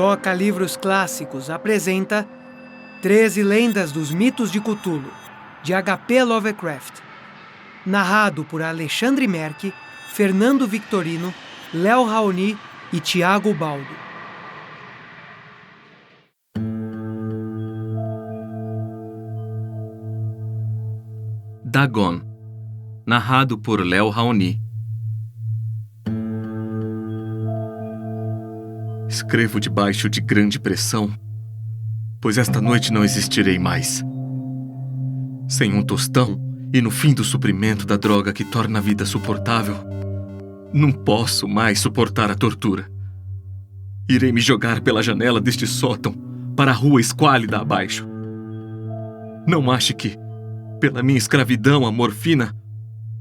Toca Livros Clássicos apresenta 13 Lendas dos Mitos de Cthulhu, de H.P. Lovecraft. Narrado por Alexandre Merck, Fernando Victorino, Léo Raoni e Tiago Baldo. Dagon, narrado por Léo Raoni. Escrevo debaixo de grande pressão, pois esta noite não existirei mais. Sem um tostão e no fim do suprimento da droga que torna a vida suportável, não posso mais suportar a tortura. Irei me jogar pela janela deste sótão para a rua esquálida abaixo. Não ache que, pela minha escravidão à morfina,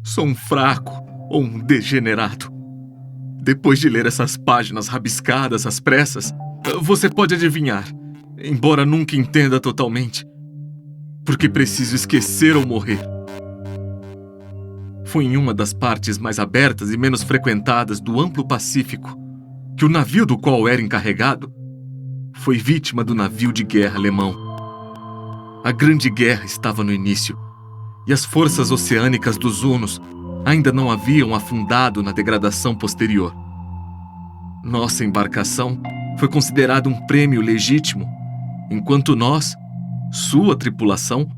sou um fraco ou um degenerado. Depois de ler essas páginas rabiscadas às pressas, você pode adivinhar, embora nunca entenda totalmente, porque preciso esquecer ou morrer. Foi em uma das partes mais abertas e menos frequentadas do amplo Pacífico que o navio do qual era encarregado foi vítima do navio de guerra alemão. A Grande Guerra estava no início, e as forças oceânicas dos Hunos ainda não haviam afundado na degradação posterior. Nossa embarcação foi considerada um prêmio legítimo, enquanto nós, sua tripulação,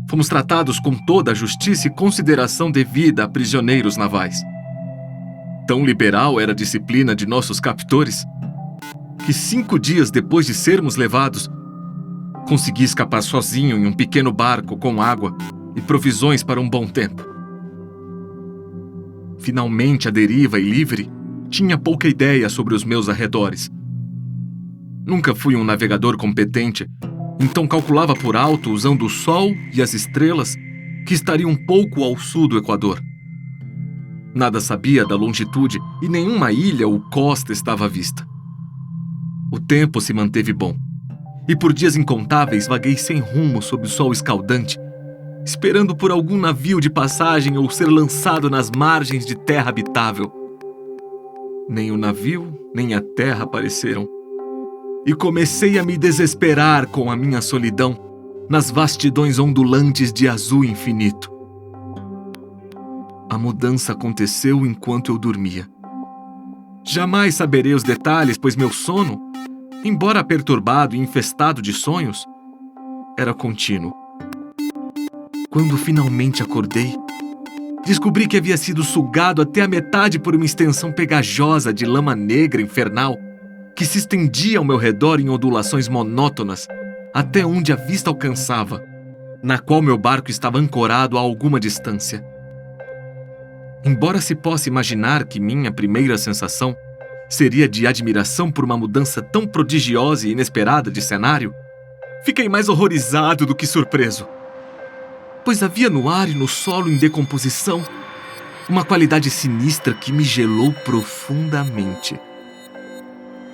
fomos tratados com toda a justiça e consideração devida a prisioneiros navais. Tão liberal era a disciplina de nossos captores, que 5 dias depois de sermos levados, consegui escapar sozinho em um pequeno barco com água e provisões para um bom tempo. Finalmente, a deriva e livre, tinha pouca ideia sobre os meus arredores. Nunca fui um navegador competente, então calculava por alto, usando o sol e as estrelas, que estaria um pouco ao sul do Equador. Nada sabia da longitude e nenhuma ilha ou costa estava à vista. O tempo se manteve bom, e por dias incontáveis vaguei sem rumo sob o sol escaldante, esperando por algum navio de passagem ou ser lançado nas margens de terra habitável. Nem o navio, nem a terra apareceram. E comecei a me desesperar com a minha solidão nas vastidões ondulantes de azul infinito. A mudança aconteceu enquanto eu dormia. Jamais saberei os detalhes, pois meu sono, embora perturbado e infestado de sonhos, era contínuo. Quando finalmente acordei, descobri que havia sido sugado até a metade por uma extensão pegajosa de lama negra infernal que se estendia ao meu redor em ondulações monótonas até onde a vista alcançava, na qual meu barco estava ancorado a alguma distância. Embora se possa imaginar que minha primeira sensação seria de admiração por uma mudança tão prodigiosa e inesperada de cenário, fiquei mais horrorizado do que surpreso, pois havia no ar e no solo em decomposição uma qualidade sinistra que me gelou profundamente.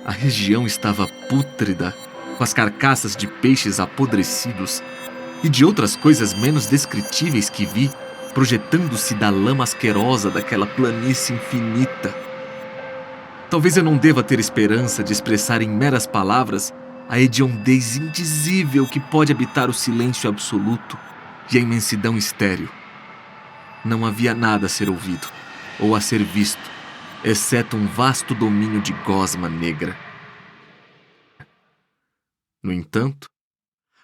A região estava pútrida, com as carcaças de peixes apodrecidos e de outras coisas menos descritíveis que vi, projetando-se da lama asquerosa daquela planície infinita. Talvez eu não deva ter esperança de expressar em meras palavras a hediondez indizível que pode habitar o silêncio absoluto e a imensidão estéril. Não havia nada a ser ouvido, ou a ser visto, exceto um vasto domínio de gosma negra. No entanto,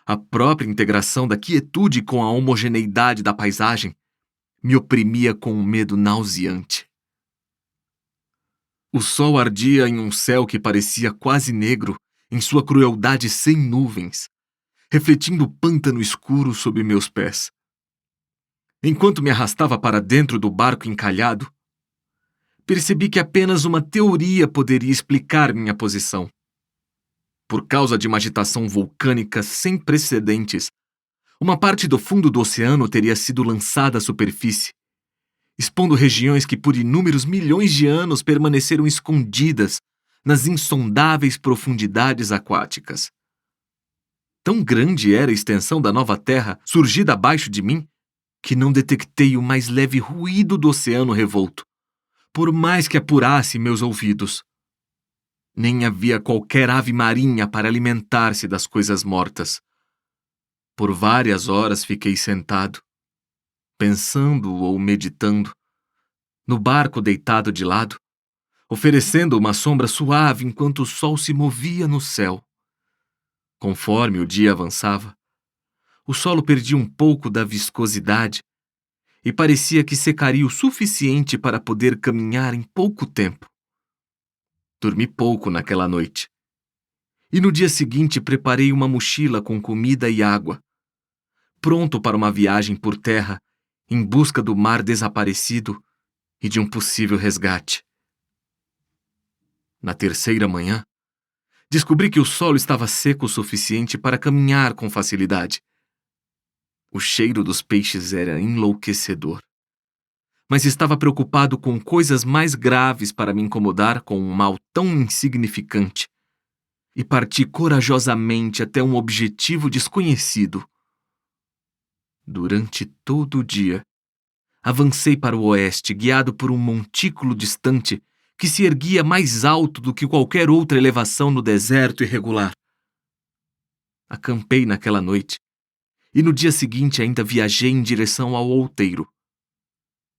a própria integração da quietude com a homogeneidade da paisagem me oprimia com um medo nauseante. O sol ardia em um céu que parecia quase negro em sua crueldade sem nuvens, refletindo o pântano escuro sob meus pés. Enquanto me arrastava para dentro do barco encalhado, percebi que apenas uma teoria poderia explicar minha posição. Por causa de uma agitação vulcânica sem precedentes, uma parte do fundo do oceano teria sido lançada à superfície, expondo regiões que por inúmeros milhões de anos permaneceram escondidas nas insondáveis profundidades aquáticas. Tão grande era a extensão da nova terra surgida abaixo de mim, que não detectei o mais leve ruído do oceano revolto, por mais que apurasse meus ouvidos. Nem havia qualquer ave marinha para alimentar-se das coisas mortas. Por várias horas fiquei sentado, pensando ou meditando, no barco deitado de lado, oferecendo uma sombra suave enquanto o sol se movia no céu. Conforme o dia avançava, o solo perdia um pouco da viscosidade e parecia que secaria o suficiente para poder caminhar em pouco tempo. Dormi pouco naquela noite. E no dia seguinte preparei uma mochila com comida e água, pronto para uma viagem por terra em busca do mar desaparecido e de um possível resgate. Na terceira manhã, descobri que o solo estava seco o suficiente para caminhar com facilidade. O cheiro dos peixes era enlouquecedor. Mas estava preocupado com coisas mais graves para me incomodar com um mal tão insignificante, e parti corajosamente até um objetivo desconhecido. Durante todo o dia, avancei para o oeste, guiado por um montículo distante que se erguia mais alto do que qualquer outra elevação no deserto irregular. Acampei naquela noite, e no dia seguinte ainda viajei em direção ao outeiro.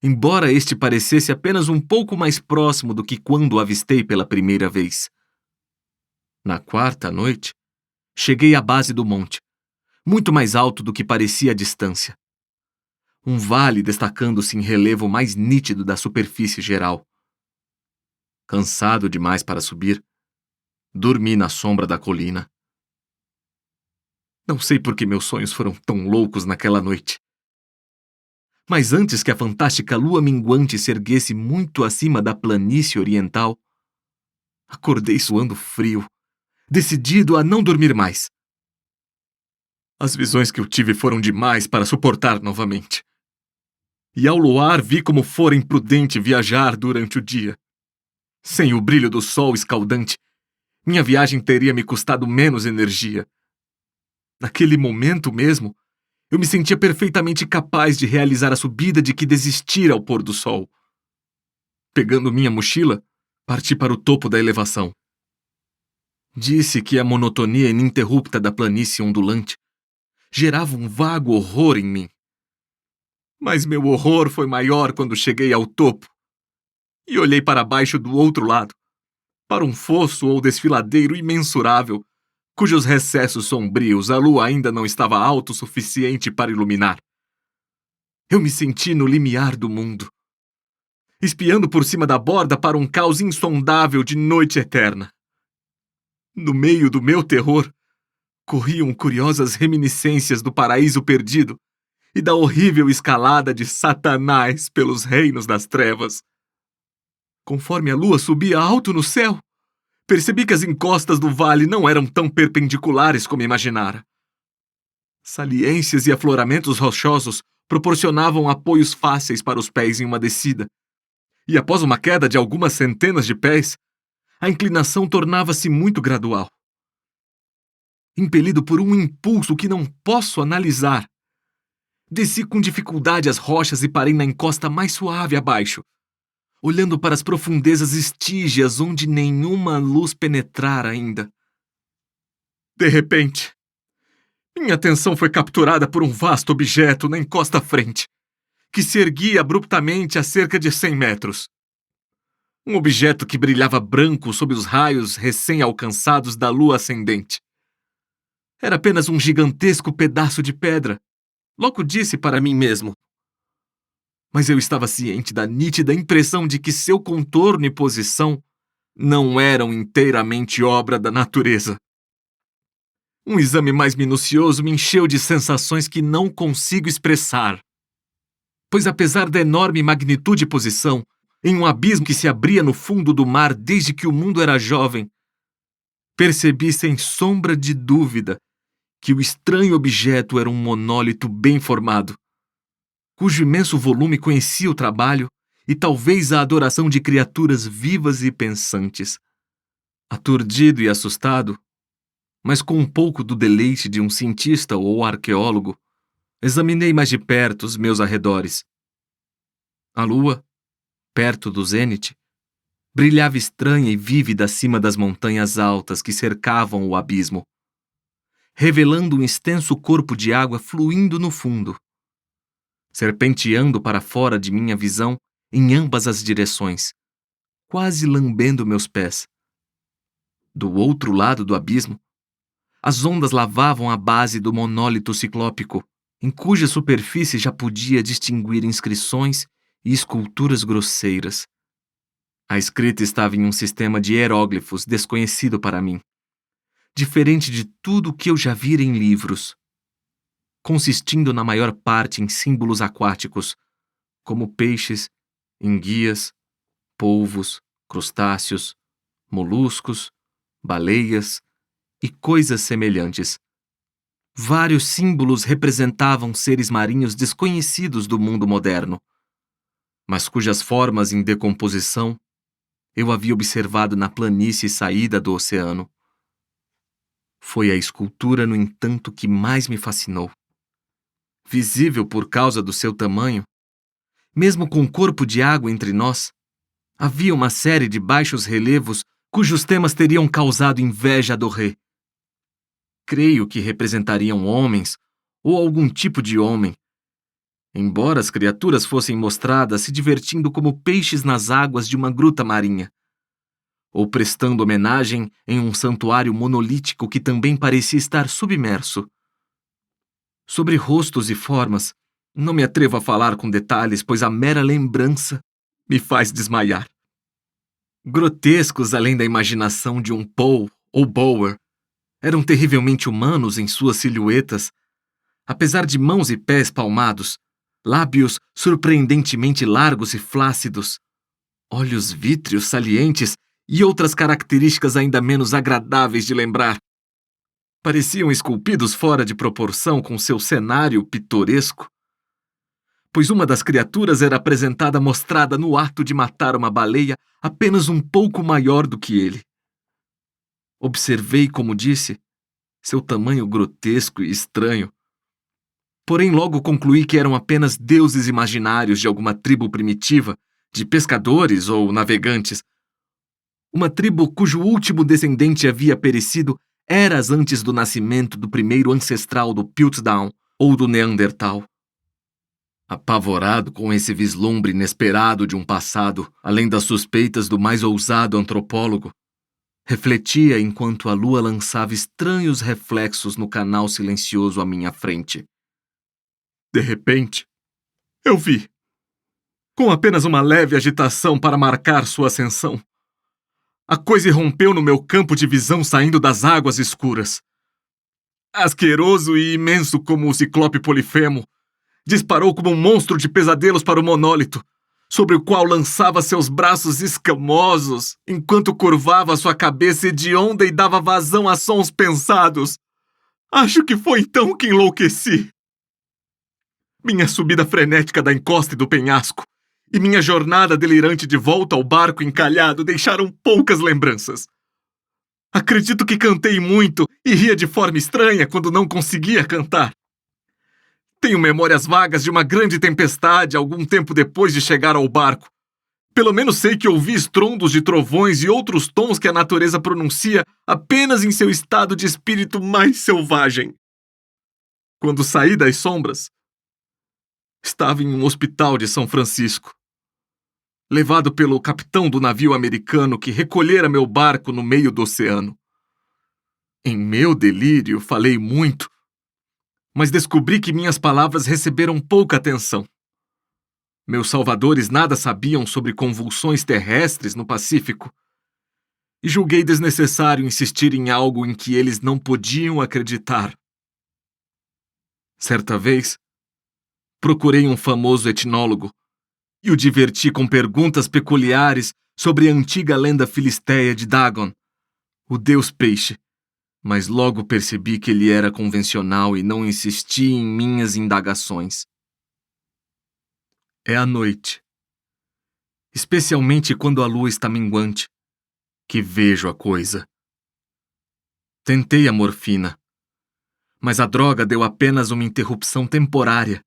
Embora este parecesse apenas um pouco mais próximo do que quando o avistei pela primeira vez. Na quarta noite, cheguei à base do monte, muito mais alto do que parecia a distância. Um vale destacando-se em relevo mais nítido da superfície geral. Cansado demais para subir, dormi na sombra da colina. Não sei por que meus sonhos foram tão loucos naquela noite. Mas antes que a fantástica lua minguante se erguesse muito acima da planície oriental, acordei suando frio, decidido a não dormir mais. As visões que eu tive foram demais para suportar novamente. E ao luar vi como fora imprudente viajar durante o dia. Sem o brilho do sol escaldante, minha viagem teria me custado menos energia. Naquele momento mesmo, eu me sentia perfeitamente capaz de realizar a subida de que desistira ao pôr do sol. Pegando minha mochila, parti para o topo da elevação. Disse que a monotonia ininterrupta da planície ondulante gerava um vago horror em mim. Mas meu horror foi maior quando cheguei ao topo e olhei para baixo do outro lado, para um fosso ou desfiladeiro imensurável, cujos recessos sombrios a lua ainda não estava alto o suficiente para iluminar. Eu me senti no limiar do mundo, espiando por cima da borda para um caos insondável de noite eterna. No meio do meu terror, corriam curiosas reminiscências do paraíso perdido e da horrível escalada de Satanás pelos reinos das trevas. Conforme a lua subia alto no céu, percebi que as encostas do vale não eram tão perpendiculares como imaginara. Saliências e afloramentos rochosos proporcionavam apoios fáceis para os pés em uma descida, e após uma queda de algumas centenas de pés, a inclinação tornava-se muito gradual. Impelido por um impulso que não posso analisar, desci com dificuldade as rochas e parei na encosta mais suave abaixo, olhando para as profundezas estígias onde nenhuma luz penetrara ainda. De repente, minha atenção foi capturada por um vasto objeto na encosta à frente, que se erguia abruptamente a cerca de 100 metros. Um objeto que brilhava branco sob os raios recém-alcançados da lua ascendente. Era apenas um gigantesco pedaço de pedra, logo disse para mim mesmo. Mas eu estava ciente da nítida impressão de que seu contorno e posição não eram inteiramente obra da natureza. Um exame mais minucioso me encheu de sensações que não consigo expressar. Pois apesar da enorme magnitude e posição, em um abismo que se abria no fundo do mar desde que o mundo era jovem, percebi sem sombra de dúvida que o estranho objeto era um monólito bem formado, cujo imenso volume conhecia o trabalho e talvez a adoração de criaturas vivas e pensantes. Aturdido e assustado, mas com um pouco do deleite de um cientista ou arqueólogo, examinei mais de perto os meus arredores. A lua, perto do zênite, brilhava estranha e vívida acima das montanhas altas que cercavam o abismo, revelando um extenso corpo de água fluindo no fundo, serpenteando para fora de minha visão em ambas as direções, quase lambendo meus pés. Do outro lado do abismo, as ondas lavavam a base do monólito ciclópico, em cuja superfície já podia distinguir inscrições e esculturas grosseiras. A escrita estava em um sistema de hieróglifos desconhecido para mim, diferente de tudo o que eu já vira em livros, consistindo na maior parte em símbolos aquáticos, como peixes, enguias, polvos, crustáceos, moluscos, baleias e coisas semelhantes. Vários símbolos representavam seres marinhos desconhecidos do mundo moderno, mas cujas formas em decomposição eu havia observado na planície saída do oceano. Foi a escultura, no entanto, que mais me fascinou. Visível por causa do seu tamanho, mesmo com um corpo de água entre nós, havia uma série de baixos relevos cujos temas teriam causado inveja a Doré. Creio que representariam homens ou algum tipo de homem, embora as criaturas fossem mostradas se divertindo como peixes nas águas de uma gruta marinha, ou prestando homenagem em um santuário monolítico que também parecia estar submerso. Sobre rostos e formas, não me atrevo a falar com detalhes, pois a mera lembrança me faz desmaiar. Grotescos além da imaginação de um Poe ou Bower, eram terrivelmente humanos em suas silhuetas, apesar de mãos e pés palmados, lábios surpreendentemente largos e flácidos, olhos vítreos salientes e outras características ainda menos agradáveis de lembrar. Pareciam esculpidos fora de proporção com seu cenário pitoresco, pois uma das criaturas era apresentada mostrada no ato de matar uma baleia apenas um pouco maior do que ele. Observei, como disse, seu tamanho grotesco e estranho, porém logo concluí que eram apenas deuses imaginários de alguma tribo primitiva, de pescadores ou navegantes, uma tribo cujo último descendente havia perecido eras antes do nascimento do primeiro ancestral do Piltdown ou do Neandertal. Apavorado com esse vislumbre inesperado de um passado, além das suspeitas do mais ousado antropólogo, refletia enquanto a lua lançava estranhos reflexos no canal silencioso à minha frente. De repente, eu vi, com apenas uma leve agitação para marcar sua ascensão, a coisa irrompeu no meu campo de visão saindo das águas escuras. Asqueroso e imenso como o ciclope Polifemo, disparou como um monstro de pesadelos para o monólito, sobre o qual lançava seus braços escamosos, enquanto curvava sua cabeça hedionda e dava vazão a sons pensados. Acho que foi então que enlouqueci. Minha subida frenética da encosta e do penhasco, e minha jornada delirante de volta ao barco encalhado deixaram poucas lembranças. Acredito que cantei muito e ria de forma estranha quando não conseguia cantar. Tenho memórias vagas de uma grande tempestade algum tempo depois de chegar ao barco. Pelo menos sei que ouvi estrondos de trovões e outros tons que a natureza pronuncia apenas em seu estado de espírito mais selvagem. Quando saí das sombras, estava em um hospital de São Francisco, levado pelo capitão do navio americano que recolhera meu barco no meio do oceano. Em meu delírio, falei muito, mas descobri que minhas palavras receberam pouca atenção. Meus salvadores nada sabiam sobre convulsões terrestres no Pacífico, e julguei desnecessário insistir em algo em que eles não podiam acreditar. Certa vez, procurei um famoso etnólogo e o diverti com perguntas peculiares sobre a antiga lenda filisteia de Dagon, o deus peixe, mas logo percebi que ele era convencional e não insisti em minhas indagações. É a noite, especialmente quando a lua está minguante, que vejo a coisa. Tentei a morfina, mas a droga deu apenas uma interrupção temporária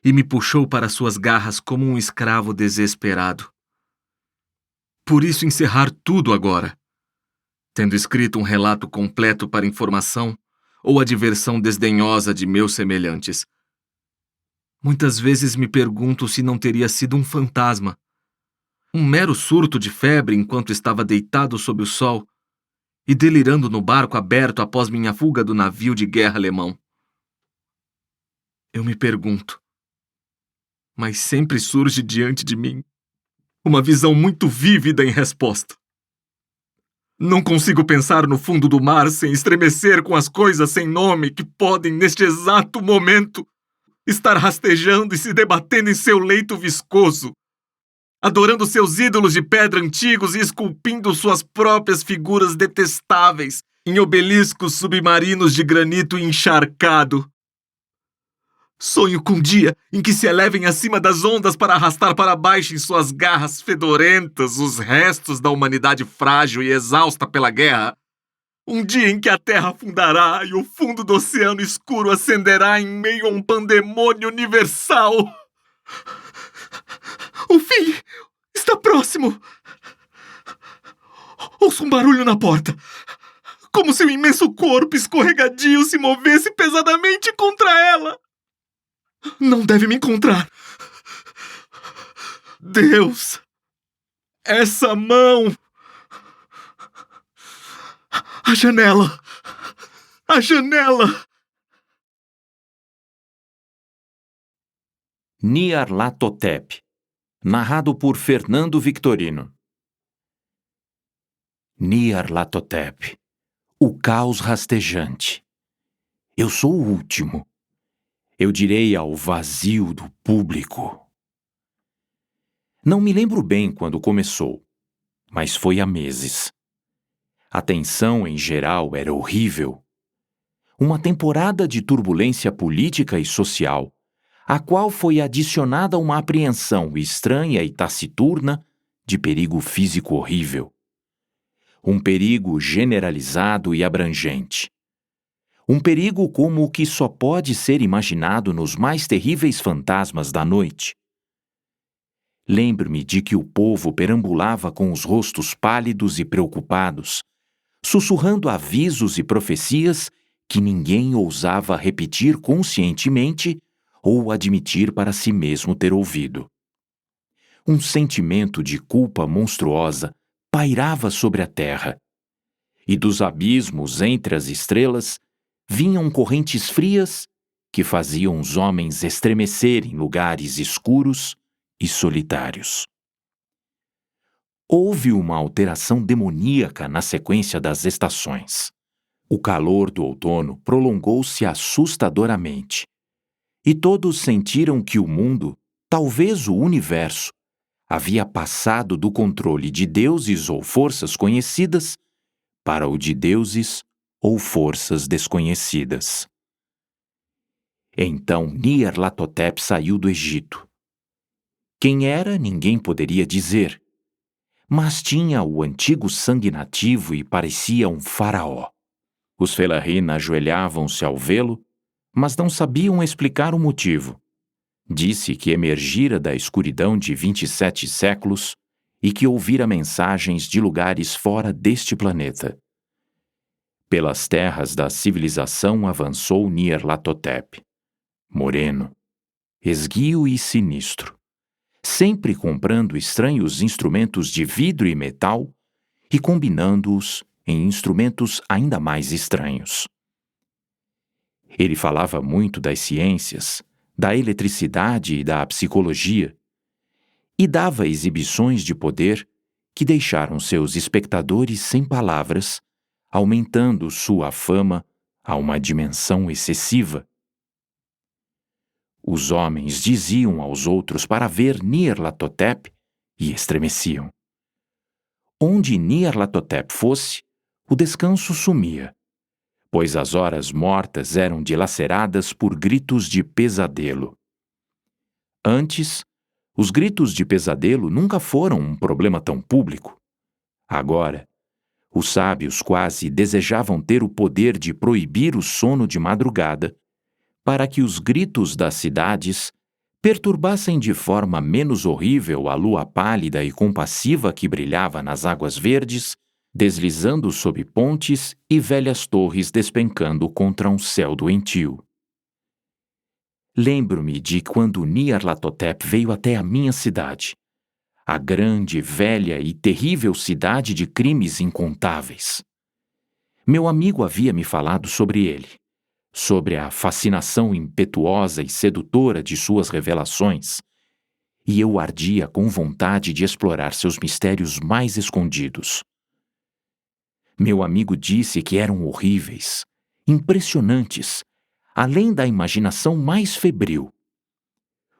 e me puxou para suas garras como um escravo desesperado. Por isso encerrar tudo agora, tendo escrito um relato completo para informação ou a diversão desdenhosa de meus semelhantes. Muitas vezes me pergunto se não teria sido um fantasma, um mero surto de febre enquanto estava deitado sob o sol e delirando no barco aberto após minha fuga do navio de guerra alemão. Eu me pergunto, mas sempre surge diante de mim uma visão muito vívida em resposta. Não consigo pensar no fundo do mar sem estremecer com as coisas sem nome que podem, neste exato momento, estar rastejando e se debatendo em seu leito viscoso, adorando seus ídolos de pedra antigos e esculpindo suas próprias figuras detestáveis em obeliscos submarinos de granito encharcado. Sonho com um dia em que se elevem acima das ondas para arrastar para baixo em suas garras fedorentas os restos da humanidade frágil e exausta pela guerra. Um dia em que a terra afundará e o fundo do oceano escuro acenderá em meio a um pandemônio universal. O fim está próximo. Ouço um barulho na porta, como se um imenso corpo escorregadio se movesse pesadamente contra ela. Não deve me encontrar. Deus! Essa mão! A janela! A janela! Nyarlathotep, narrado por Fernando Victorino. Nyarlathotep, o caos rastejante. Eu sou o último. Eu direi ao vazio do público. Não me lembro bem quando começou, mas foi há meses. A tensão em geral era horrível. Uma temporada de turbulência política e social, a qual foi adicionada uma apreensão estranha e taciturna de perigo físico horrível. Um perigo generalizado e abrangente. Um perigo como o que só pode ser imaginado nos mais terríveis fantasmas da noite. Lembro-me de que o povo perambulava com os rostos pálidos e preocupados, sussurrando avisos e profecias que ninguém ousava repetir conscientemente ou admitir para si mesmo ter ouvido. Um sentimento de culpa monstruosa pairava sobre a terra, e dos abismos entre as estrelas vinham correntes frias que faziam os homens estremecer em lugares escuros e solitários. Houve uma alteração demoníaca na sequência das estações. O calor do outono prolongou-se assustadoramente, e todos sentiram que o mundo, talvez o universo, havia passado do controle de deuses ou forças conhecidas para o de deuses ou forças desconhecidas. Então Nyarlathotep saiu do Egito. Quem era, ninguém poderia dizer, mas tinha o antigo sangue nativo e parecia um faraó. Os Fellahin ajoelhavam-se ao vê-lo, mas não sabiam explicar o motivo. Disse que emergira da escuridão de 27 séculos e que ouvira mensagens de lugares fora deste planeta. Pelas terras da civilização avançou Nyarlathotep, moreno, esguio e sinistro, sempre comprando estranhos instrumentos de vidro e metal e combinando-os em instrumentos ainda mais estranhos. Ele falava muito das ciências, da eletricidade e da psicologia, e dava exibições de poder que deixaram seus espectadores sem palavras, aumentando sua fama a uma dimensão excessiva. Os homens diziam aos outros para ver Nyarlathotep e estremeciam. Onde Nyarlathotep fosse, o descanso sumia, pois as horas mortas eram dilaceradas por gritos de pesadelo. Antes, os gritos de pesadelo nunca foram um problema tão público. Agora, os sábios quase desejavam ter o poder de proibir o sono de madrugada, para que os gritos das cidades perturbassem de forma menos horrível a lua pálida e compassiva que brilhava nas águas verdes, deslizando sob pontes e velhas torres despencando contra um céu doentio. Lembro-me de quando Nyarlathotep veio até a minha cidade, a grande, velha e terrível cidade de crimes incontáveis. Meu amigo havia me falado sobre ele, sobre a fascinação impetuosa e sedutora de suas revelações, e eu ardia com vontade de explorar seus mistérios mais escondidos. Meu amigo disse que eram horríveis, impressionantes, além da imaginação mais febril.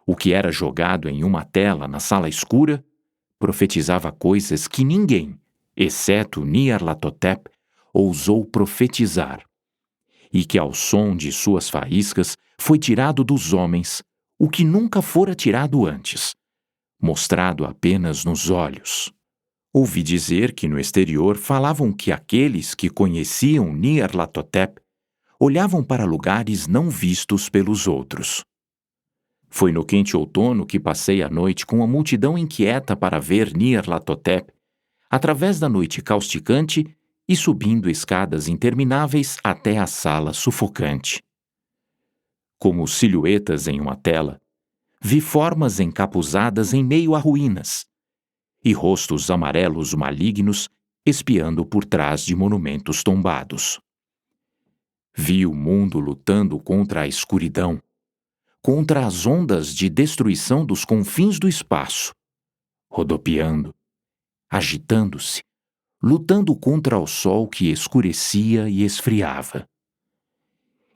O que era jogado em uma tela na sala escura profetizava coisas que ninguém, exceto Nyarlathotep, ousou profetizar, e que ao som de suas faíscas foi tirado dos homens o que nunca fora tirado antes, mostrado apenas nos olhos. Ouvi dizer que no exterior falavam que aqueles que conheciam Nyarlathotep olhavam para lugares não vistos pelos outros. Foi no quente outono que passei a noite com a multidão inquieta para ver Nyarlathotep, através da noite causticante e subindo escadas intermináveis até a sala sufocante. Como silhuetas em uma tela, vi formas encapuzadas em meio a ruínas e rostos amarelos malignos espiando por trás de monumentos tombados. Vi o mundo lutando contra a escuridão, contra as ondas de destruição dos confins do espaço, rodopiando, agitando-se, lutando contra o sol que escurecia e esfriava.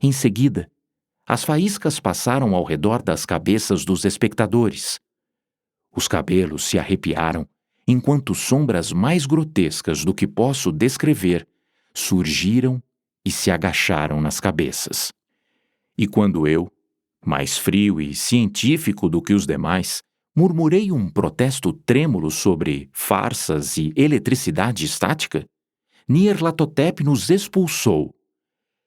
Em seguida, as faíscas passaram ao redor das cabeças dos espectadores. Os cabelos se arrepiaram enquanto sombras mais grotescas do que posso descrever surgiram e se agacharam nas cabeças. E quando eu, mais frio e científico do que os demais, murmurei um protesto trêmulo sobre farsas e eletricidade estática, Nyarlathotep nos expulsou,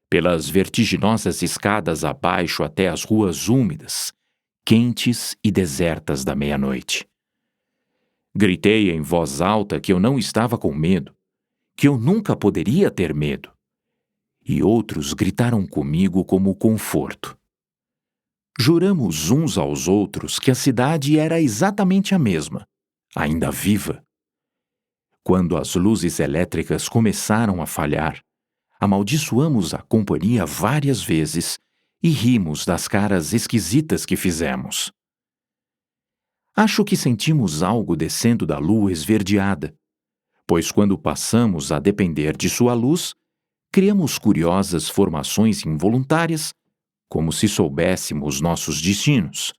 pelas vertiginosas escadas abaixo até as ruas úmidas, quentes e desertas da meia-noite. Gritei em voz alta que eu não estava com medo, que eu nunca poderia ter medo, e outros gritaram comigo como conforto. Juramos uns aos outros que a cidade era exatamente a mesma, ainda viva. Quando as luzes elétricas começaram a falhar, amaldiçoamos a companhia várias vezes e rimos das caras esquisitas que fizemos. Acho que sentimos algo descendo da lua esverdeada, pois quando passamos a depender de sua luz, criamos curiosas formações involuntárias, como se soubéssemos nossos destinos,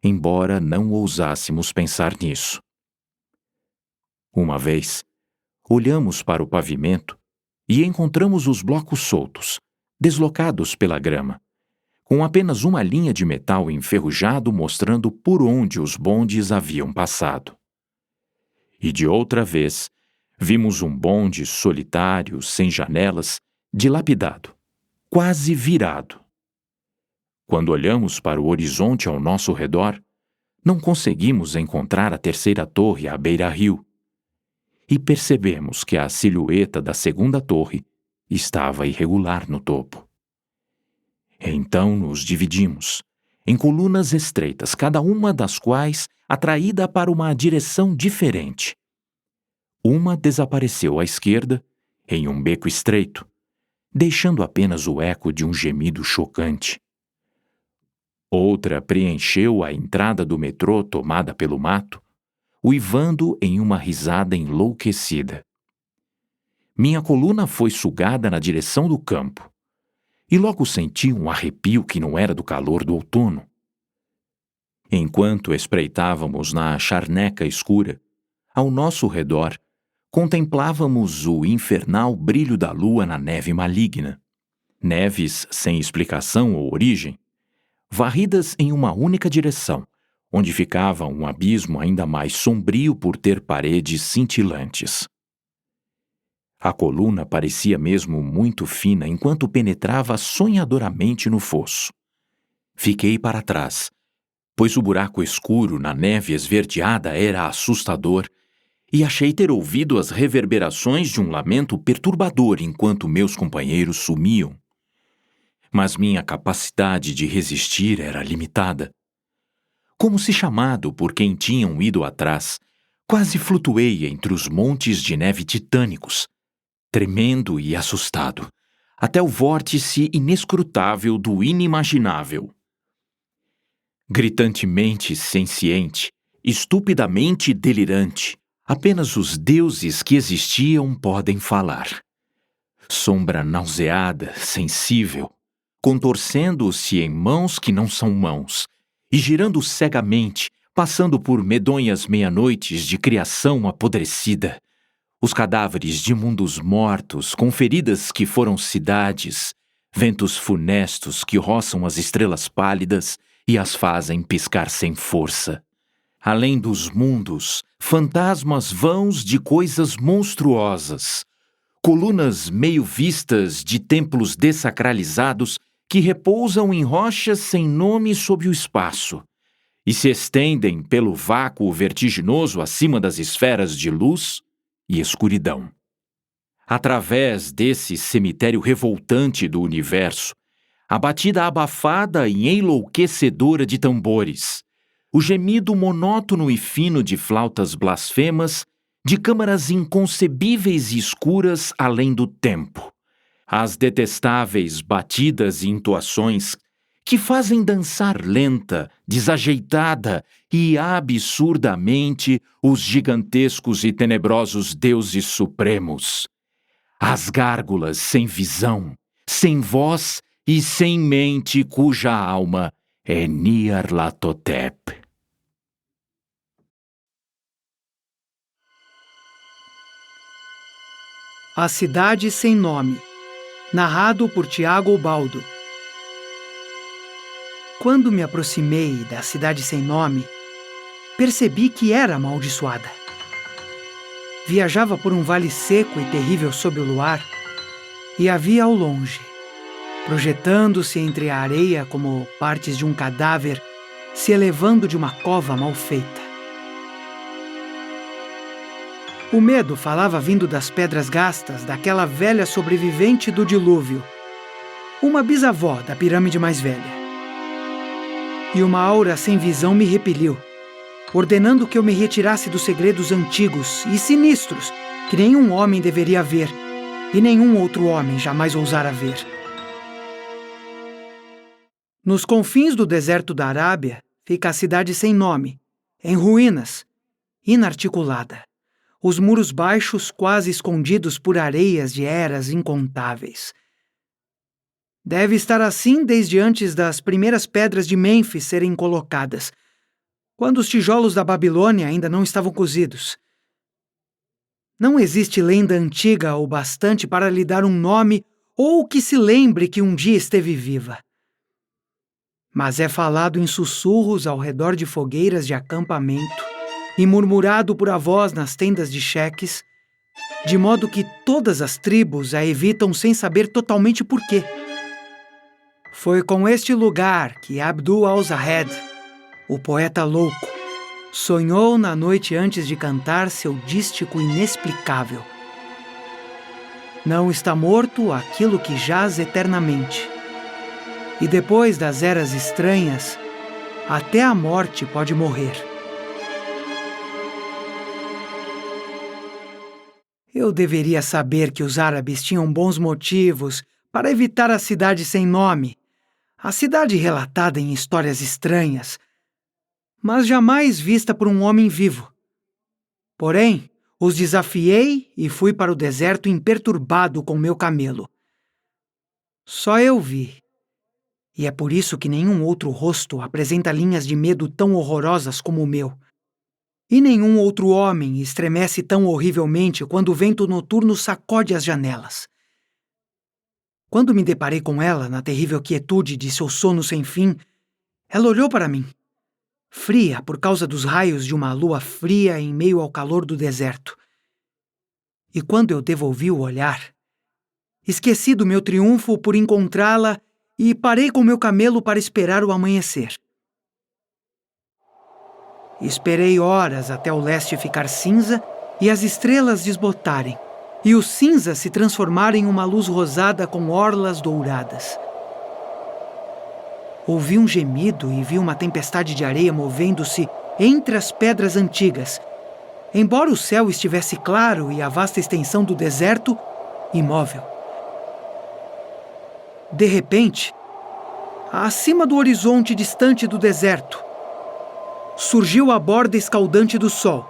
embora não ousássemos pensar nisso. Uma vez, olhamos para o pavimento e encontramos os blocos soltos, deslocados pela grama, com apenas uma linha de metal enferrujado mostrando por onde os bondes haviam passado. E de outra vez, vimos um bonde solitário, sem janelas, dilapidado, quase virado. Quando olhamos para o horizonte ao nosso redor, não conseguimos encontrar a terceira torre à beira-rio, e percebemos que a silhueta da segunda torre estava irregular no topo. Então nos dividimos, em colunas estreitas, cada uma das quais atraída para uma direção diferente. Uma desapareceu à esquerda, em um beco estreito, deixando apenas o eco de um gemido chocante. Outra preencheu a entrada do metrô tomada pelo mato, uivando em uma risada enlouquecida. Minha coluna foi sugada na direção do campo, e logo senti um arrepio que não era do calor do outono. Enquanto espreitávamos na charneca escura, ao nosso redor, contemplávamos o infernal brilho da lua na neve maligna. Neves sem explicação ou origem, varridas em uma única direção, onde ficava um abismo ainda mais sombrio por ter paredes cintilantes. A coluna parecia mesmo muito fina enquanto penetrava sonhadoramente no fosso. Fiquei para trás, pois o buraco escuro na neve esverdeada era assustador, e achei ter ouvido as reverberações de um lamento perturbador enquanto meus companheiros sumiam. Mas minha capacidade de resistir era limitada. Como se chamado por quem tinham ido atrás, quase flutuei entre os montes de neve titânicos, tremendo e assustado, até o vórtice inescrutável do inimaginável. Gritantemente senciente, estupidamente delirante, apenas os deuses que existiam podem falar. Sombra nauseada, sensível, contorcendo-se em mãos que não são mãos, e girando cegamente, passando por medonhas meia-noites de criação apodrecida, os cadáveres de mundos mortos com feridas que foram cidades, ventos funestos que roçam as estrelas pálidas e as fazem piscar sem força. Além dos mundos, fantasmas vãos de coisas monstruosas, colunas meio vistas de templos dessacralizados que repousam em rochas sem nome sob o espaço e se estendem pelo vácuo vertiginoso acima das esferas de luz e escuridão. Através desse cemitério revoltante do universo, a batida abafada e enlouquecedora de tambores, o gemido monótono e fino de flautas blasfemas, de câmaras inconcebíveis e escuras além do tempo, as detestáveis batidas e entoações que fazem dançar lenta, desajeitada e absurdamente os gigantescos e tenebrosos deuses supremos, as gárgulas sem visão, sem voz e sem mente cuja alma é Nyarlathotep. A Cidade Sem Nome, narrado por Tiago Baldo. Quando me aproximei da Cidade Sem Nome, percebi que era amaldiçoada. Viajava por um vale seco e terrível sob o luar, e havia ao longe, projetando-se entre a areia como partes de um cadáver se elevando de uma cova mal feita. O medo falava vindo das pedras gastas daquela velha sobrevivente do dilúvio, uma bisavó da pirâmide mais velha. E uma aura sem visão me repeliu, ordenando que eu me retirasse dos segredos antigos e sinistros que nenhum homem deveria ver e nenhum outro homem jamais ousara ver. Nos confins do deserto da Arábia fica a cidade sem nome, em ruínas, inarticulada. Os muros baixos quase escondidos por areias de eras incontáveis. Deve estar assim desde antes das primeiras pedras de Mênfis serem colocadas, quando os tijolos da Babilônia ainda não estavam cozidos. Não existe lenda antiga o bastante para lhe dar um nome ou que se lembre que um dia esteve viva. Mas é falado em sussurros ao redor de fogueiras de acampamento e murmurado por avós nas tendas de cheques, de modo que todas as tribos a evitam sem saber totalmente por quê. Foi com este lugar que Abdul al-Zahed, o poeta louco, sonhou na noite antes de cantar seu dístico inexplicável. Não está morto aquilo que jaz eternamente. E depois das eras estranhas, até a morte pode morrer. Eu deveria saber que os árabes tinham bons motivos para evitar a cidade sem nome, a cidade relatada em histórias estranhas, mas jamais vista por um homem vivo. Porém, os desafiei e fui para o deserto imperturbado com meu camelo. Só eu vi, e é por isso que nenhum outro rosto apresenta linhas de medo tão horrorosas como o meu. E nenhum outro homem estremece tão horrivelmente quando o vento noturno sacode as janelas. Quando me deparei com ela na terrível quietude de seu sono sem fim, ela olhou para mim, fria por causa dos raios de uma lua fria em meio ao calor do deserto. E quando eu devolvi o olhar, esqueci do meu triunfo por encontrá-la e parei com meu camelo para esperar o amanhecer. Esperei horas até o leste ficar cinza e as estrelas desbotarem, e o cinza se transformar em uma luz rosada com orlas douradas. Ouvi um gemido e vi uma tempestade de areia movendo-se entre as pedras antigas, embora o céu estivesse claro e a vasta extensão do deserto imóvel. De repente, acima do horizonte distante do deserto, surgiu a borda escaldante do sol,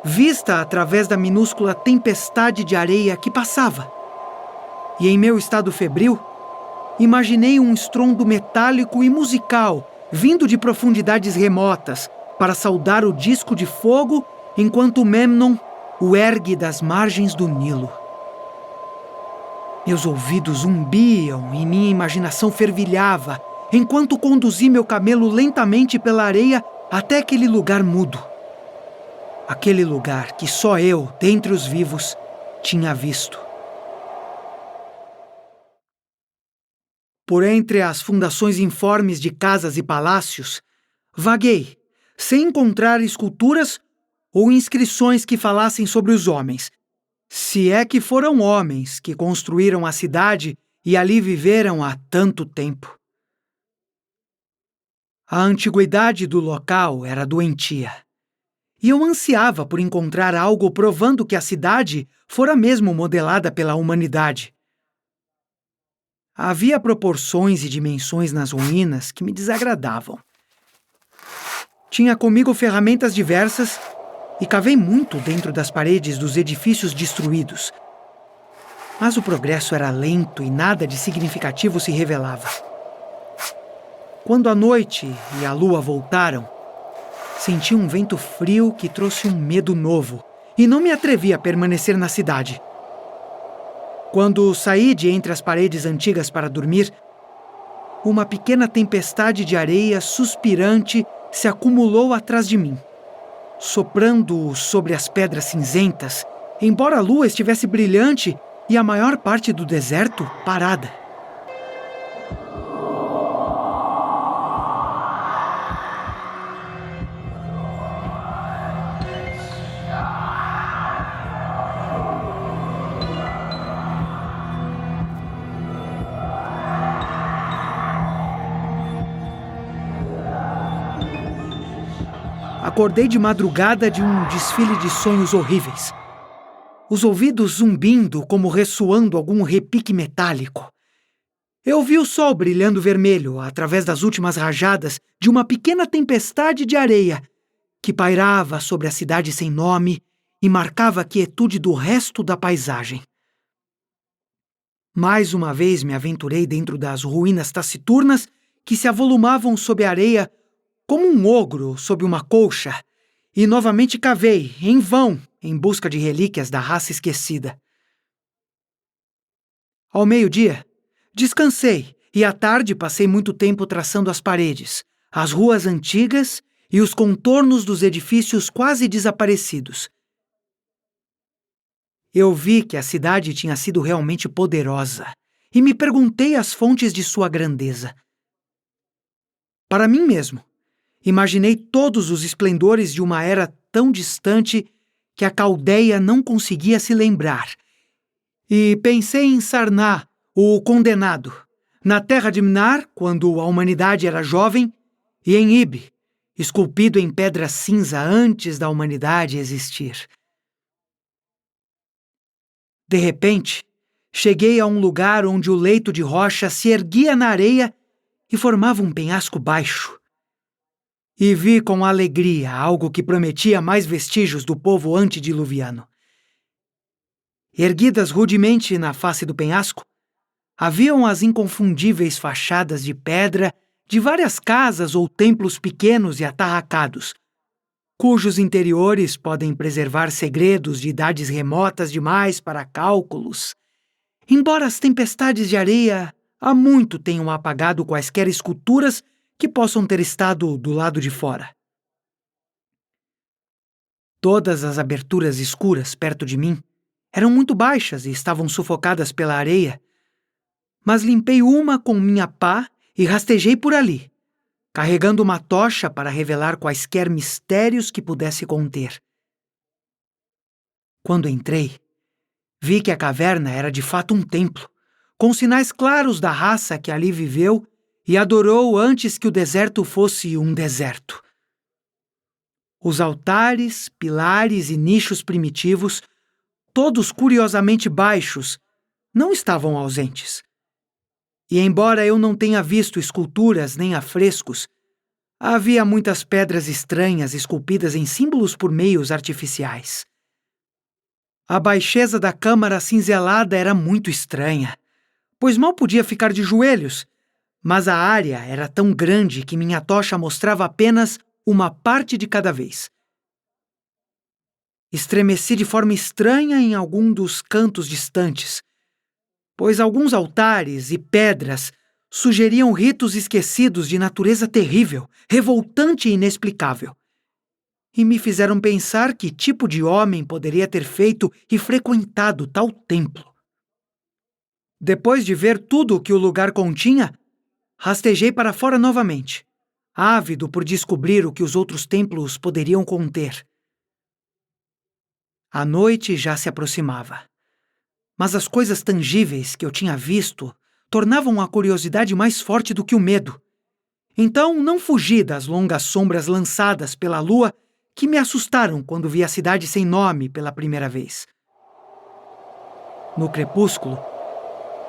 vista através da minúscula tempestade de areia que passava. E em meu estado febril, imaginei um estrondo metálico e musical vindo de profundidades remotas para saudar o disco de fogo enquanto Memnon o ergue das margens do Nilo. Meus ouvidos zumbiam e minha imaginação fervilhava enquanto conduzi meu camelo lentamente pela areia até aquele lugar mudo. Aquele lugar que só eu, dentre os vivos, tinha visto. Por entre as fundações informes de casas e palácios, vaguei, sem encontrar esculturas ou inscrições que falassem sobre os homens, se é que foram homens que construíram a cidade e ali viveram há tanto tempo. A antiguidade do local era doentia, e eu ansiava por encontrar algo provando que a cidade fora mesmo modelada pela humanidade. Havia proporções e dimensões nas ruínas que me desagradavam. Tinha comigo ferramentas diversas e cavei muito dentro das paredes dos edifícios destruídos. Mas o progresso era lento e nada de significativo se revelava. Quando a noite e a lua voltaram, senti um vento frio que trouxe um medo novo e não me atrevi a permanecer na cidade. Quando saí de entre as paredes antigas para dormir, uma pequena tempestade de areia suspirante se acumulou atrás de mim, soprando sobre as pedras cinzentas, embora a lua estivesse brilhante e a maior parte do deserto parada. Acordei de madrugada de um desfile de sonhos horríveis. Os ouvidos zumbindo como ressoando algum repique metálico. Eu vi o sol brilhando vermelho através das últimas rajadas de uma pequena tempestade de areia que pairava sobre a cidade sem nome e marcava a quietude do resto da paisagem. Mais uma vez me aventurei dentro das ruínas taciturnas que se avolumavam sob a areia como um ogro sob uma colcha, e novamente cavei, em vão, em busca de relíquias da raça esquecida. Ao meio-dia, descansei, e à tarde passei muito tempo traçando as paredes, as ruas antigas e os contornos dos edifícios quase desaparecidos. Eu vi que a cidade tinha sido realmente poderosa, e me perguntei as fontes de sua grandeza. Para mim mesmo, imaginei todos os esplendores de uma era tão distante que a Caldeia não conseguia se lembrar. E pensei em Sarná, o condenado, na terra de Mnar, quando a humanidade era jovem, e em Ib, esculpido em pedra cinza antes da humanidade existir. De repente, cheguei a um lugar onde o leito de rocha se erguia na areia e formava um penhasco baixo. E vi com alegria algo que prometia mais vestígios do povo antediluviano. Erguidas rudemente na face do penhasco, haviam as inconfundíveis fachadas de pedra de várias casas ou templos pequenos e atarracados, cujos interiores podem preservar segredos de idades remotas demais para cálculos, embora as tempestades de areia há muito tenham apagado quaisquer esculturas que possam ter estado do lado de fora. Todas as aberturas escuras perto de mim eram muito baixas e estavam sufocadas pela areia, mas limpei uma com minha pá e rastejei por ali, carregando uma tocha para revelar quaisquer mistérios que pudesse conter. Quando entrei, vi que a caverna era de fato um templo, com sinais claros da raça que ali viveu e adorou antes que o deserto fosse um deserto. Os altares, pilares e nichos primitivos, todos curiosamente baixos, não estavam ausentes. E embora eu não tenha visto esculturas nem afrescos, havia muitas pedras estranhas esculpidas em símbolos por meios artificiais. A baixeza da câmara cinzelada era muito estranha, pois mal podia ficar de joelhos, mas a área era tão grande que minha tocha mostrava apenas uma parte de cada vez. Estremeci de forma estranha em algum dos cantos distantes, pois alguns altares e pedras sugeriam ritos esquecidos de natureza terrível, revoltante e inexplicável, e me fizeram pensar que tipo de homem poderia ter feito e frequentado tal templo. Depois de ver tudo o que o lugar continha, rastejei para fora novamente, ávido por descobrir o que os outros templos poderiam conter. A noite já se aproximava, mas as coisas tangíveis que eu tinha visto tornavam a curiosidade mais forte do que o medo. Então não fugi das longas sombras lançadas pela lua que me assustaram quando vi a cidade sem nome pela primeira vez. No crepúsculo,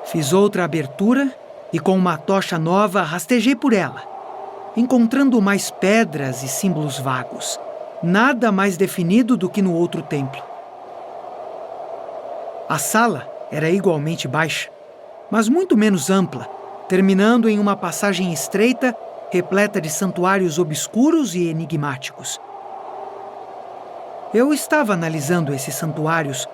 fiz outra abertura e com uma tocha nova rastejei por ela, encontrando mais pedras e símbolos vagos, nada mais definido do que no outro templo. A sala era igualmente baixa, mas muito menos ampla, terminando em uma passagem estreita, repleta de santuários obscuros e enigmáticos. Eu estava analisando esses santuários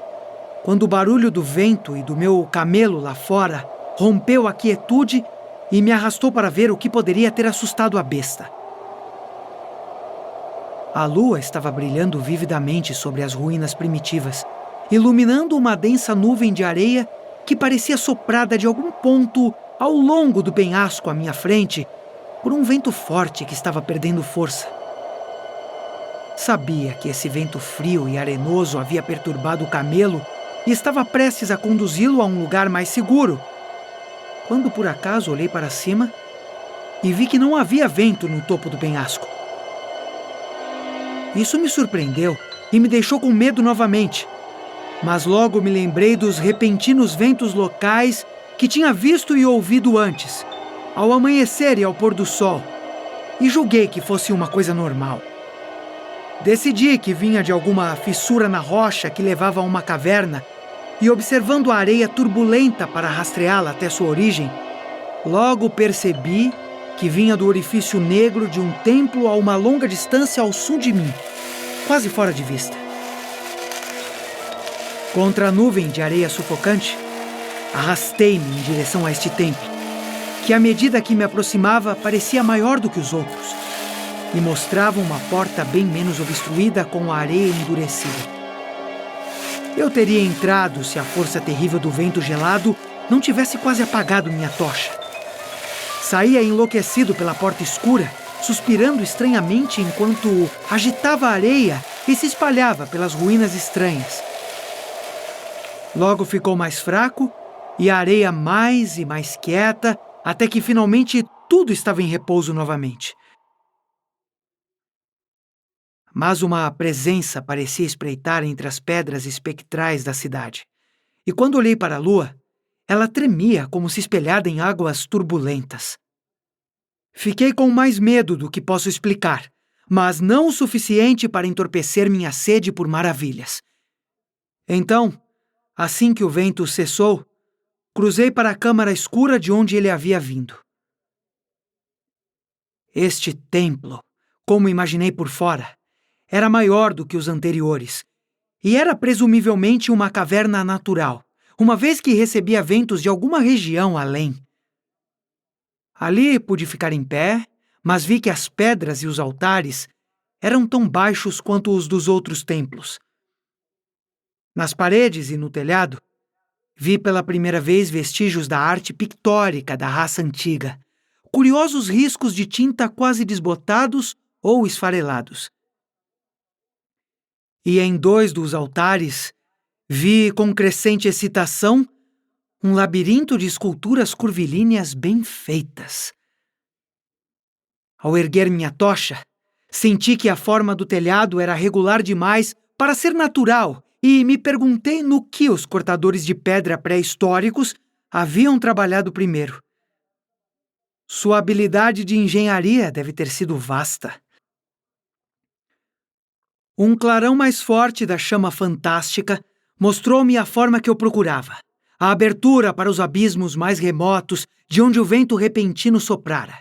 quando o barulho do vento e do meu camelo lá fora rompeu a quietude e me arrastou para ver o que poderia ter assustado a besta. A lua estava brilhando vividamente sobre as ruínas primitivas, iluminando uma densa nuvem de areia que parecia soprada de algum ponto ao longo do penhasco à minha frente por um vento forte que estava perdendo força. Sabia que esse vento frio e arenoso havia perturbado o camelo e estava prestes a conduzi-lo a um lugar mais seguro, quando por acaso olhei para cima e vi que não havia vento no topo do penhasco. Isso me surpreendeu e me deixou com medo novamente, mas logo me lembrei dos repentinos ventos locais que tinha visto e ouvido antes, ao amanhecer e ao pôr do sol, e julguei que fosse uma coisa normal. Decidi que vinha de alguma fissura na rocha que levava a uma caverna, e observando a areia turbulenta para rastreá-la até sua origem, logo percebi que vinha do orifício negro de um templo a uma longa distância ao sul de mim, quase fora de vista. Contra a nuvem de areia sufocante, arrastei-me em direção a este templo, que à medida que me aproximava parecia maior do que os outros, e mostrava uma porta bem menos obstruída com a areia endurecida. Eu teria entrado se a força terrível do vento gelado não tivesse quase apagado minha tocha. Saía enlouquecido pela porta escura, suspirando estranhamente enquanto agitava a areia e se espalhava pelas ruínas estranhas. Logo ficou mais fraco e a areia mais e mais quieta, até que finalmente tudo estava em repouso novamente. Mas uma presença parecia espreitar entre as pedras espectrais da cidade. E quando olhei para a lua, ela tremia como se espelhada em águas turbulentas. Fiquei com mais medo do que posso explicar, mas não o suficiente para entorpecer minha sede por maravilhas. Então, assim que o vento cessou, cruzei para a câmara escura de onde ele havia vindo. Este templo, como imaginei por fora, era maior do que os anteriores, e era presumivelmente uma caverna natural, uma vez que recebia ventos de alguma região além. Ali pude ficar em pé, mas vi que as pedras e os altares eram tão baixos quanto os dos outros templos. Nas paredes e no telhado, vi pela primeira vez vestígios da arte pictórica da raça antiga, curiosos riscos de tinta quase desbotados ou esfarelados. E em 2 dos altares, vi com crescente excitação um labirinto de esculturas curvilíneas bem feitas. Ao erguer minha tocha, senti que a forma do telhado era regular demais para ser natural e me perguntei no que os cortadores de pedra pré-históricos haviam trabalhado primeiro. Sua habilidade de engenharia deve ter sido vasta. Um clarão mais forte da chama fantástica mostrou-me a forma que eu procurava, a abertura para os abismos mais remotos de onde o vento repentino soprara.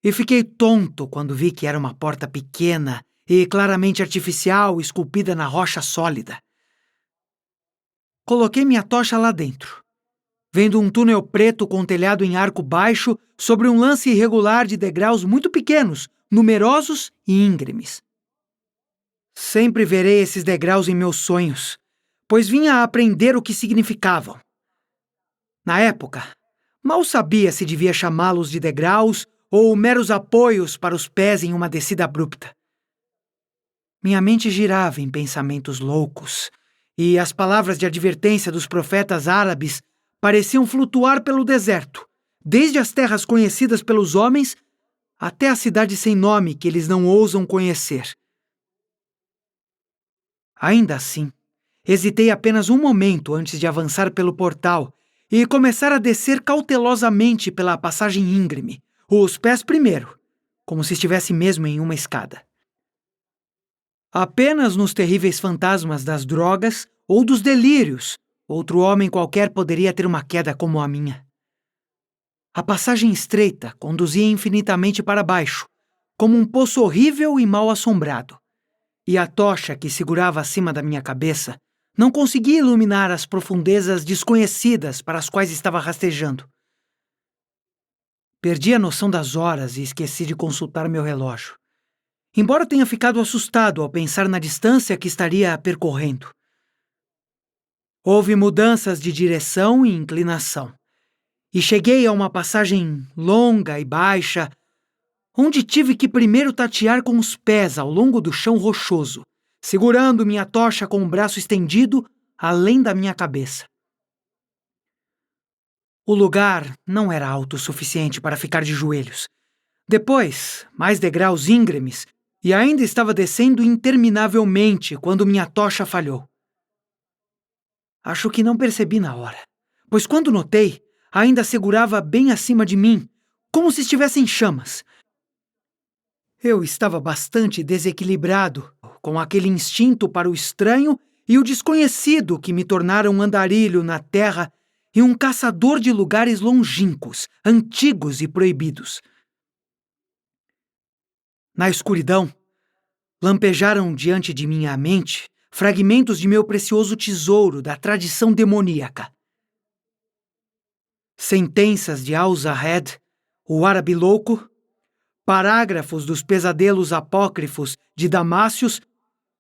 E fiquei tonto quando vi que era uma porta pequena e claramente artificial, esculpida na rocha sólida. Coloquei minha tocha lá dentro, vendo um túnel preto com telhado em arco baixo sobre um lance irregular de degraus muito pequenos, numerosos e íngremes. Sempre verei esses degraus em meus sonhos, pois vinha a aprender o que significavam. Na época, mal sabia se devia chamá-los de degraus ou meros apoios para os pés em uma descida abrupta. Minha mente girava em pensamentos loucos, e as palavras de advertência dos profetas árabes pareciam flutuar pelo deserto, desde as terras conhecidas pelos homens até a cidade sem nome que eles não ousam conhecer. Ainda assim, hesitei apenas um momento antes de avançar pelo portal e começar a descer cautelosamente pela passagem íngreme, os pés primeiro, como se estivesse mesmo em uma escada. Apenas nos terríveis fantasmas das drogas ou dos delírios, outro homem qualquer poderia ter uma queda como a minha. A passagem estreita conduzia infinitamente para baixo, como um poço horrível e mal assombrado, e a tocha que segurava acima da minha cabeça não conseguia iluminar as profundezas desconhecidas para as quais estava rastejando. Perdi a noção das horas e esqueci de consultar meu relógio, embora tenha ficado assustado ao pensar na distância que estaria percorrendo. Houve mudanças de direção e inclinação, e cheguei a uma passagem longa e baixa, onde tive que primeiro tatear com os pés ao longo do chão rochoso, segurando minha tocha com o braço estendido além da minha cabeça. O lugar não era alto o suficiente para ficar de joelhos. Depois, mais degraus íngremes, e ainda estava descendo interminavelmente quando minha tocha falhou. Acho que não percebi na hora, pois quando notei, ainda segurava bem acima de mim, como se estivesse em chamas. Eu estava bastante desequilibrado, com aquele instinto para o estranho e o desconhecido que me tornaram um andarilho na terra e um caçador de lugares longínquos, antigos e proibidos. Na escuridão, lampejaram diante de minha mente fragmentos de meu precioso tesouro da tradição demoníaca. Sentenças de Al-Zahed, o árabe louco, parágrafos dos pesadelos apócrifos de Damácios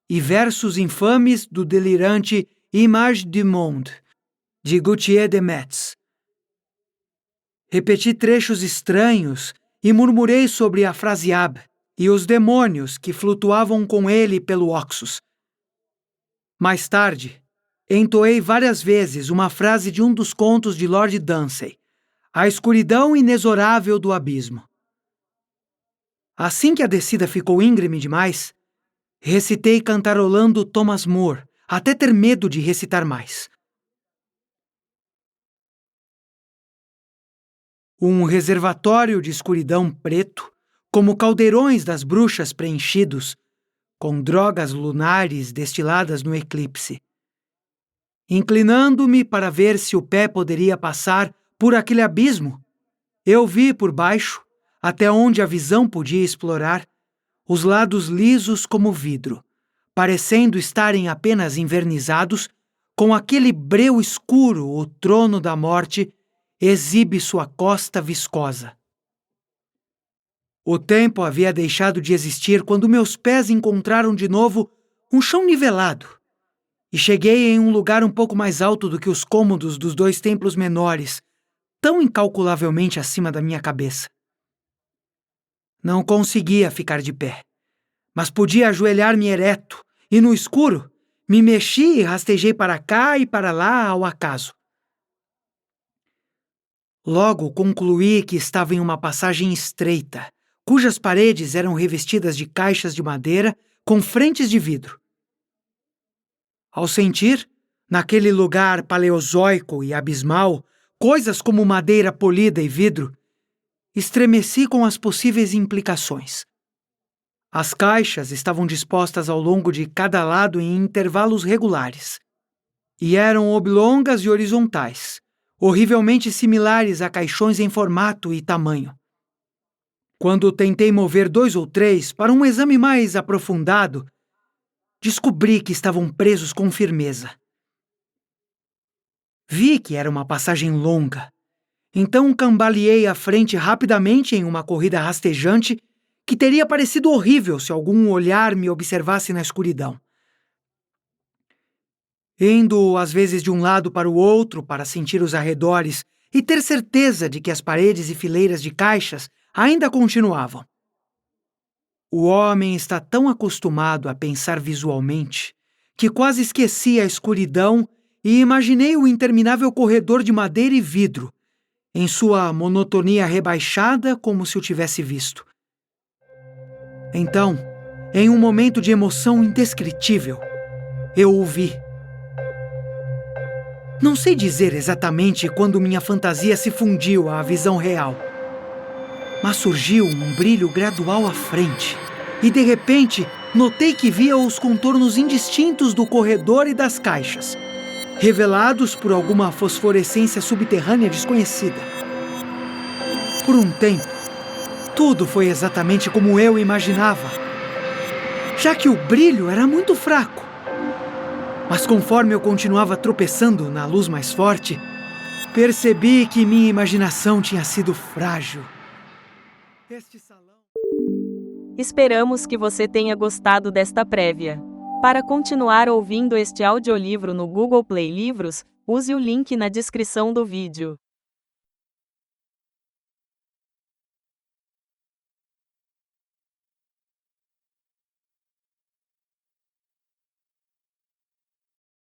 e versos infames do delirante Image du Monde, de Gautier de Metz. Repeti trechos estranhos e murmurei sobre Afrasiab e os demônios que flutuavam com ele pelo Oxus. Mais tarde, entoei várias vezes uma frase de um dos contos de Lord Dunsay, A escuridão inexorável do abismo. Assim que a descida ficou íngreme demais, recitei cantarolando Thomas Moore, até ter medo de recitar mais. Um reservatório de escuridão preto, como caldeirões das bruxas preenchidos, com drogas lunares destiladas no eclipse. Inclinando-me para ver se o pé poderia passar por aquele abismo, eu vi por baixo, até onde a visão podia explorar, os lados lisos como vidro, parecendo estarem apenas envernizados, com aquele breu escuro, o trono da morte, exibe sua costa viscosa. O tempo havia deixado de existir quando meus pés encontraram de novo um chão nivelado, e cheguei em um lugar um pouco mais alto do que os cômodos dos 2 templos menores, tão incalculavelmente acima da minha cabeça. Não conseguia ficar de pé, mas podia ajoelhar-me ereto, e no escuro me mexi e rastejei para cá e para lá ao acaso. Logo concluí que estava em uma passagem estreita, cujas paredes eram revestidas de caixas de madeira com frentes de vidro. Ao sentir, naquele lugar paleozoico e abismal, coisas como madeira polida e vidro, estremeci com as possíveis implicações. As caixas estavam dispostas ao longo de cada lado em intervalos regulares, e eram oblongas e horizontais, horrivelmente similares a caixões em formato e tamanho. Quando tentei mover 2 ou 3 para um exame mais aprofundado, descobri que estavam presos com firmeza. Vi que era uma passagem longa, então cambaleei à frente rapidamente em uma corrida rastejante que teria parecido horrível se algum olhar me observasse na escuridão. Indo às vezes de um lado para o outro para sentir os arredores e ter certeza de que as paredes e fileiras de caixas ainda continuavam. O homem está tão acostumado a pensar visualmente que quase esqueci a escuridão e imaginei o interminável corredor de madeira e vidro, em sua monotonia rebaixada como se o tivesse visto. Então, em um momento de emoção indescritível, eu o vi. Não sei dizer exatamente quando minha fantasia se fundiu à visão real, mas surgiu um brilho gradual à frente, e de repente notei que via os contornos indistintos do corredor e das caixas, revelados por alguma fosforescência subterrânea desconhecida. Por um tempo, tudo foi exatamente como eu imaginava, já que o brilho era muito fraco. Mas conforme eu continuava tropeçando na luz mais forte, percebi que minha imaginação tinha sido frágil. Esperamos que você tenha gostado desta prévia. Para continuar ouvindo este audiolivro no Google Play Livros, use o link na descrição do vídeo.